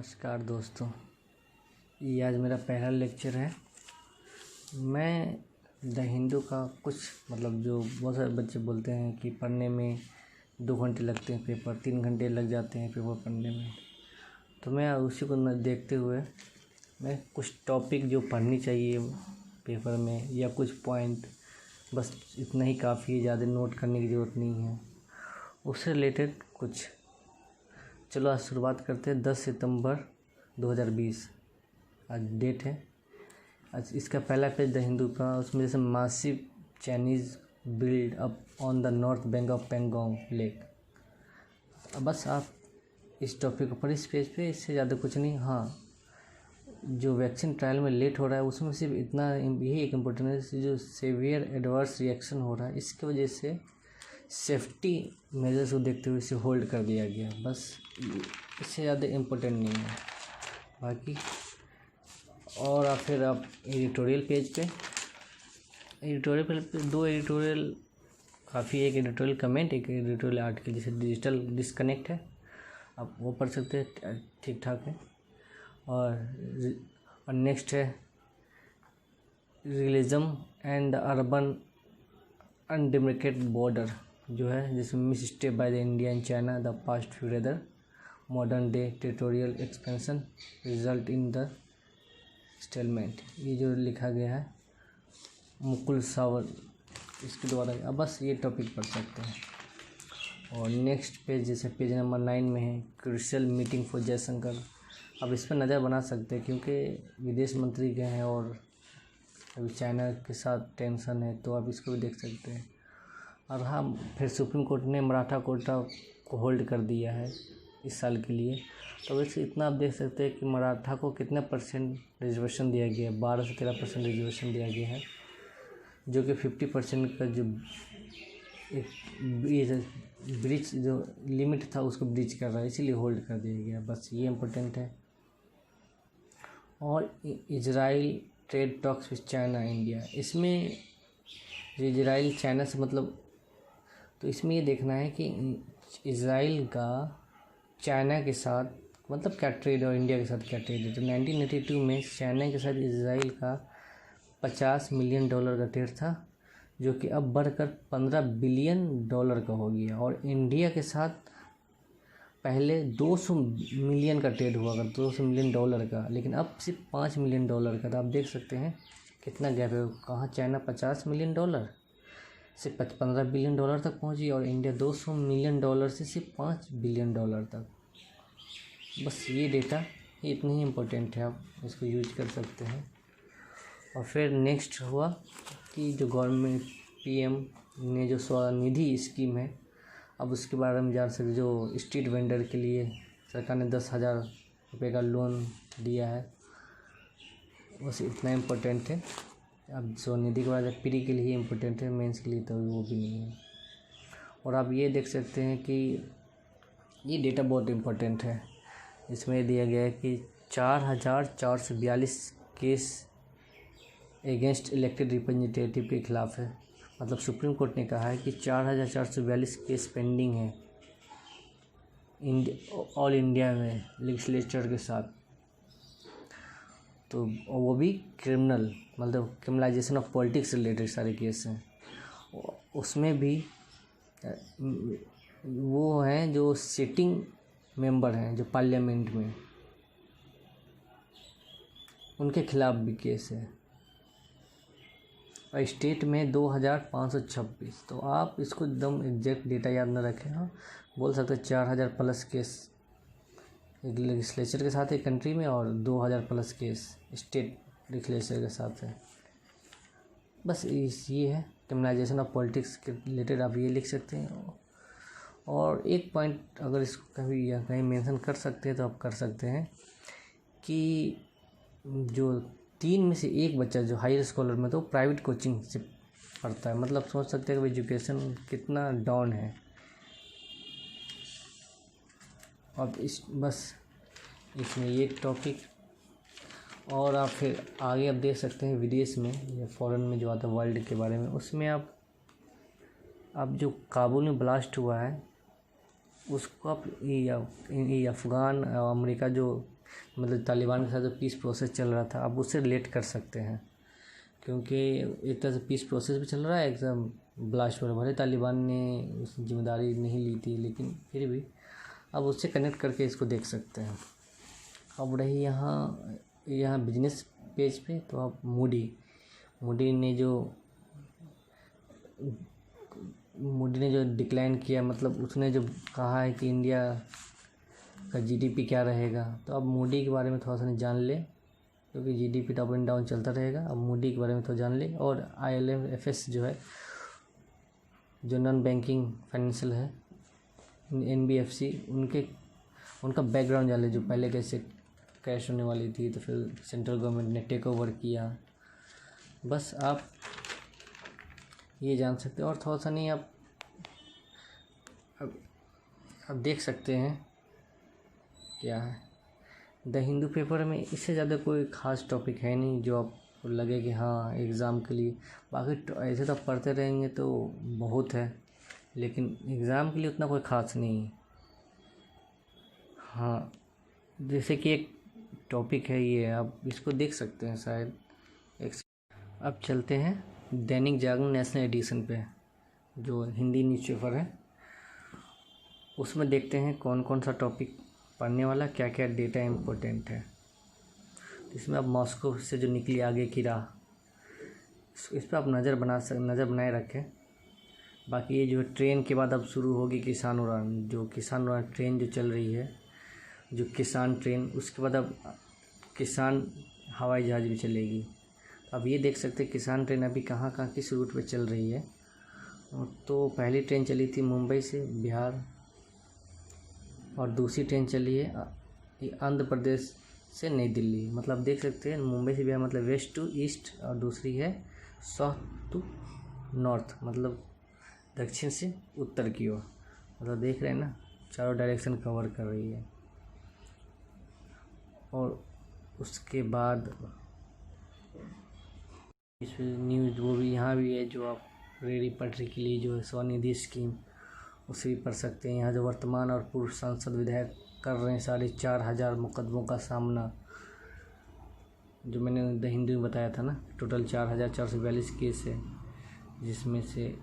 नमस्कार दोस्तों, ये आज मेरा पहला लेक्चर है। मैं द हिंदू का कुछ जो बहुत सारे बच्चे बोलते हैं कि पढ़ने में 2 घंटे लगते हैं, पेपर 3 घंटे लग जाते हैं पेपर पढ़ने में। तो मैं उसी को देखते हुए मैं कुछ टॉपिक जो पढ़नी चाहिए पेपर में या कुछ पॉइंट, बस इतना ही काफ़ी है, ज़्यादा नोट करने की ज़रूरत नहीं है, उससे रिलेटेड कुछ। चलो आज शुरुआत करते हैं। 10 सितंबर 2020 आज डेट है। आज इसका पहला पेज द हिंदू का, उसमें जैसे massive Chinese build up on the north bank of Pangong lake. अब बस आप इस टॉपिक को पढ़िए इस पेज पे, इससे ज़्यादा कुछ नहीं। हाँ, जो वैक्सीन ट्रायल में लेट हो रहा है उसमें सिर्फ इतना, यही एक इम्पोर्टेंट है, जो सीवियर एडवर्स रिएक्शन हो रहा है इसकी वजह से सेफ्टी मेजर्स को देखते हुए इसे होल्ड कर दिया गया। बस इससे ज़्यादा इम्पोर्टेंट नहीं है बाकी। और फिर आप एडिटोरियल पेज पे, दो एडिटोरियल काफ़ी, एक एडिटोरियल कमेंट, एक एडिटोरियल आर्टिकल, जैसे डिजिटल डिस्कनेक्ट है, आप वो पढ़ सकते हैं, ठीक ठाक है। और नेक्स्ट है realism and the urban undemarcated border, जो है जिसमें miss step by the India and China the past few rather modern day territorial expansion result in the stalemate, ये जो लिखा गया है मुकुल सावर इसके द्वारा। अब बस ये टॉपिक पढ़ सकते हैं। और नेक्स्ट पेज, जैसे पेज नंबर 9 में है क्रूशियल मीटिंग फॉर जयशंकर। अब इस पर नज़र बना सकते हैं क्योंकि विदेश मंत्री गए हैं और अभी चाइना के साथ टेंशन है, तो आप इसको भी देख सकते हैं। और हाँ, फिर सुप्रीम कोर्ट ने मराठा कोटा को होल्ड कर दिया है इस साल के लिए। तो वैसे इतना आप देख सकते हैं कि मराठा को कितना परसेंट रिजर्वेशन दिया गया है, 12 से 13% रिजर्वेशन दिया गया है, जो कि 50% का जो एक ब्रिज जो लिमिट था उसको ब्रिज कर रहा है, इसीलिए होल्ड कर दिया गया। बस ये इम्पोर्टेंट है। और Israel trade talks with China India, इसमें इजराइल चाइना से तो इसमें ये देखना है कि इजराइल का चाइना के साथ क्या ट्रेड और इंडिया के साथ क्या ट्रेड है। तो 1982 में चाइना के साथ इजराइल का $50 मिलियन का ट्रेड था, जो कि अब बढ़कर $15 बिलियन का हो गया। और इंडिया के साथ पहले 200 मिलियन का ट्रेड हुआ करता, $200 मिलियन का, लेकिन अब सिर्फ $5 मिलियन का। तो आप देख सकते हैं कितना गैप है, कहाँ चाइना $50 मिलियन से $15 बिलियन तक पहुंची और इंडिया $200 मिलियन से सिर्फ $5 बिलियन तक। बस ये डेटा ये इतनी ही इम्पोर्टेंट है, आप इसको यूज कर सकते हैं। और फिर नेक्स्ट हुआ कि जो गवर्नमेंट पीएम ने जो स्वनिधि स्कीम है, अब उसके बारे में जान सकते। जो स्ट्रीट वेंडर के लिए सरकार ने 10,000 रुपये का लोन दिया है, बस इतना इम्पोर्टेंट है। अब स्वनिधि के बाद प्री के लिए इम्पोर्टेंट है, मेंस के लिए तो वो भी नहीं है। और आप ये देख सकते हैं कि ये डेटा बहुत इम्पोर्टेंट है। इसमें दिया गया है कि 4,442 केस अगेंस्ट इलेक्टेड रिप्रेजेंटेटिव के खिलाफ है। सुप्रीम कोर्ट ने कहा है कि 4,442 केस पेंडिंग है ऑल इंडिया में लेजिस्लेचर के साथ। तो वो भी criminal, criminalisation of politics related सारे केस हैं। उसमें भी वो हैं जो सिटिंग मेंबर हैं, जो पार्लियामेंट में, उनके खिलाफ भी केस है। और स्टेट में 2,526। तो आप इसको एकदम एग्जैक्ट डेटा याद न रखें, हाँ बोल सकते 4,000 प्लस केस एक लेजिस्लेचर के साथ एक कंट्री में, और 2,000 प्लस केस स्टेट लेजिस्लेचर के साथ है। बस ये है क्रिमिनलाइजेशन ऑफ पॉलिटिक्स के रिलेटेड, आप ये लिख सकते हैं। और एक पॉइंट अगर इसको कभी या कहीं मेंशन कर सकते हैं तो आप कर सकते हैं कि जो 3 में से 1 बच्चा जो हायर स्कॉलर में, तो प्राइवेट कोचिंग से पढ़ता है। सोच सकते हैं कि एजुकेशन कितना डाउन है। अब बस इसमें ये टॉपिक। और आप फिर आगे आप देख सकते हैं विदेश में या फॉरेन में जो आता है वर्ल्ड के बारे में, उसमें आप जो काबुल में ब्लास्ट हुआ है उसको आप ये अफ़गान और अमेरिका जो मतलब तालिबान के साथ जो पीस प्रोसेस चल रहा था, आप उससे रिलेट कर सकते हैं, क्योंकि एक तरह से पीस प्रोसेस भी चल रहा है एकदम ब्लास्ट हो, भले तालिबान ने उस जिम्मेदारी नहीं ली थी, लेकिन फिर भी अब उससे कनेक्ट करके इसको देख सकते हैं। अब रही यहाँ बिजनेस पेज पे, तो आप मूडी ने जो डिक्लाइन किया, मतलब उसने जो कहा है कि इंडिया का जीडीपी क्या रहेगा, तो अब मूडी के बारे में थोड़ा सा जान ले, क्योंकि जीडीपी अप एंड डाउन चलता रहेगा। अब मूडी के बारे में थोड़ा जान ले। और IMF जो है, जो नॉन बैंकिंग फाइनेंशियल है, NBFC, उनका बैकग्राउंड जान ले, जो पहले कैसे क्रैश होने वाली थी, तो फिर सेंट्रल गवर्नमेंट ने टेक ओवर किया। बस आप ये जान सकते हैं। और थोड़ा सा नहीं, आप देख सकते हैं क्या है द हिंदू पेपर में। इससे ज़्यादा कोई ख़ास टॉपिक है नहीं जो आपको लगे कि हाँ एग्ज़ाम के लिए। बाकी तो ऐसे तो पढ़ते रहेंगे तो बहुत है, लेकिन एग्ज़ाम के लिए उतना कोई ख़ास नहीं है। हाँ, जैसे कि एक टॉपिक है ये, आप इसको देख सकते हैं शायद। अब चलते हैं दैनिक जागरण नेशनल एडिशन पे, जो हिंदी न्यूज़पेपर है, उसमें देखते हैं कौन कौन सा टॉपिक पढ़ने वाला, क्या क्या डेटा इम्पोर्टेंट है। इसमें अब मॉस्को से जो निकली आगे की राह, इस पर आप नज़र बनाए रखें। बाकी ये जो ट्रेन के बाद अब शुरू होगी किसान उड़ान, जो किसान उड़ान ट्रेन जो चल रही है, जो किसान ट्रेन, उसके बाद अब किसान हवाई जहाज़ भी चलेगी। अब ये देख सकते हैं किसान ट्रेन अभी कहाँ कहाँ किस रूट पे चल रही है। तो पहली ट्रेन चली थी मुंबई से बिहार, और दूसरी ट्रेन चली है आंध्र प्रदेश से नई दिल्ली। मतलब देख सकते हैं मुंबई से बिहार मतलब वेस्ट टू ईस्ट, और दूसरी है साउथ टू नॉर्थ, मतलब दक्षिण से उत्तर की ओर। मतलब देख रहे हैं ना, चारों डायरेक्शन कवर कर रही है। और उसके बाद इस न्यूज़ वो भी यहाँ भी है, जो आप रेहड़ी पटरी के लिए जो है स्वनिधि स्कीम, उसे भी पढ़ सकते हैं। यहाँ जो वर्तमान और पूर्व सांसद विधायक कर रहे हैं 4,500 मुकदमों का सामना, जो मैंने द हिंदू में बताया था ना, टोटल 4,442 केस है, जिसमें से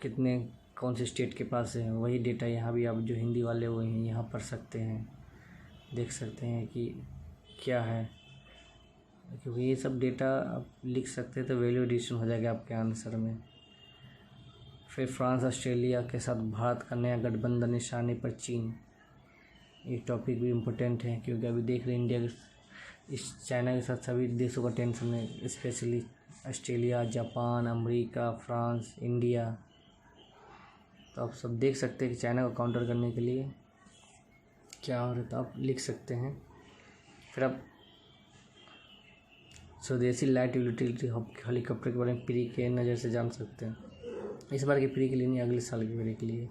कितने कौन से स्टेट के पास है, वही डेटा यहाँ भी आप जो हिंदी वाले हुए हैं यहाँ पढ़ सकते हैं, देख सकते हैं कि क्या है। क्योंकि ये सब डेटा आप लिख सकते हैं तो वैल्यू एडिशन हो जाएगा आपके आंसर में। फिर फ्रांस ऑस्ट्रेलिया के साथ भारत का नया गठबंधन, निशाने पर चीन, ये टॉपिक भी इम्पोर्टेंट है, क्योंकि अभी देख रहे हैं इंडिया के इस चाइना के साथ सभी देशों का टेंशन है, specially Australia, Japan, America, France, India. तो आप सब देख सकते हैं कि चाइना को काउंटर करने के लिए क्या हो रहा है, तो आप लिख सकते हैं। फिर आप स्वदेशी लाइट यूटिलिटी हेलीकॉप्टर के बारे में प्री के नज़र से जान सकते हैं। इस बार की प्री के लिए नहीं, अगले साल की प्री के लिए।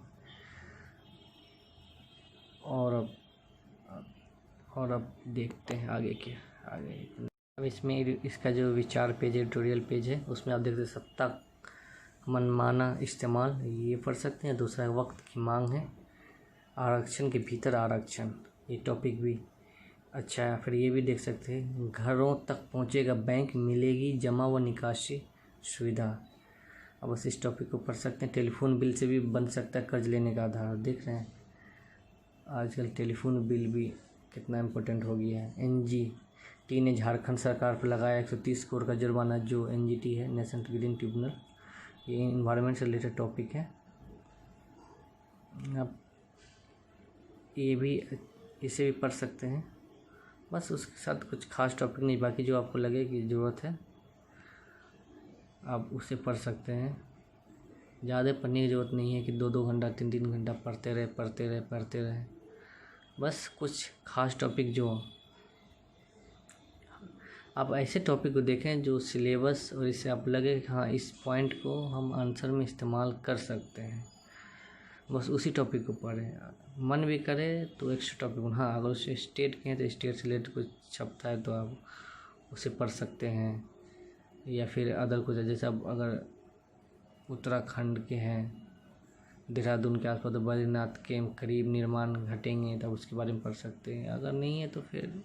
और अब देखते हैं आगे क्या। अब इसमें इसका जो विचार पेज, एडिटोरियल पेज है, उसमें आप देखते हैं सत्ता मनमाना इस्तेमाल, ये पढ़ सकते हैं। दूसरा वक्त की मांग है, आरक्षण के भीतर आरक्षण, ये टॉपिक भी अच्छा है। फिर ये भी देख सकते हैं, घरों तक पहुंचेगा बैंक, मिलेगी जमा व निकासी सुविधा। अब बस इस टॉपिक को पढ़ सकते हैं। टेलीफोन बिल से भी बन सकता है कर्ज लेने का आधार। देख रहे हैं आजकल टेलीफोन बिल भी कितना इम्पोर्टेंट हो गया है। NGT ने झारखंड सरकार पर लगाया 130 करोड़ का जुर्माना, जो NGT है, नेशनल ग्रीन ट्रिब्यूनल, ये इन्वायरमेंट से रिलेटेड टॉपिक है। अब ये भी, इसे भी पढ़ सकते हैं। बस उसके साथ कुछ खास टॉपिक नहीं, बाकी जो आपको लगे कि ज़रूरत है आप उसे पढ़ सकते हैं। ज़्यादा पढ़ने की ज़रूरत नहीं है कि 2-2 घंटा 3-3 घंटा पढ़ते रहे। बस कुछ खास टॉपिक जो आप ऐसे टॉपिक को देखें जो सिलेबस और इससे आप लगे कि हाँ इस पॉइंट को हम आंसर में इस्तेमाल कर सकते हैं, बस उसी टॉपिक को पढ़ें। मन भी करे तो एक्स्ट्रा टॉपिक, हाँ अगर उसे स्टेट के हैं तो स्टेट से रिलेटेड कुछ छपता है तो आप उसे पढ़ सकते हैं, या फिर अदर कुछ, जैसे अब अगर उत्तराखंड के हैं देहरादून के आसपास, तो बद्रीनाथ के करीब निर्माण घटेंगे तब उसके बारे में पढ़ सकते हैं। अगर नहीं है तो फिर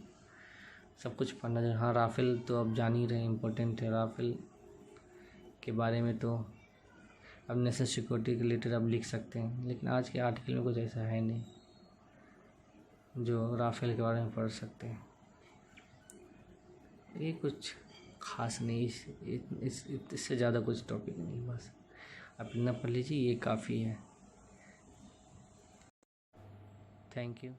सब कुछ पढ़ना चाहिए। हाँ, राफेल तो अब जान ही रहे इम्पोर्टेंट है। राफेल के बारे में तो अब नेशनल सिक्योरिटी के रिलेटेड अब लिख सकते हैं, लेकिन आज के आर्टिकल में कुछ ऐसा है नहीं जो राफेल के बारे में पढ़ सकते हैं। ये कुछ खास नहीं, इससे ज़्यादा कुछ टॉपिक नहीं, बस आप इतना पढ़ लीजिए, ये काफ़ी है। Thank you.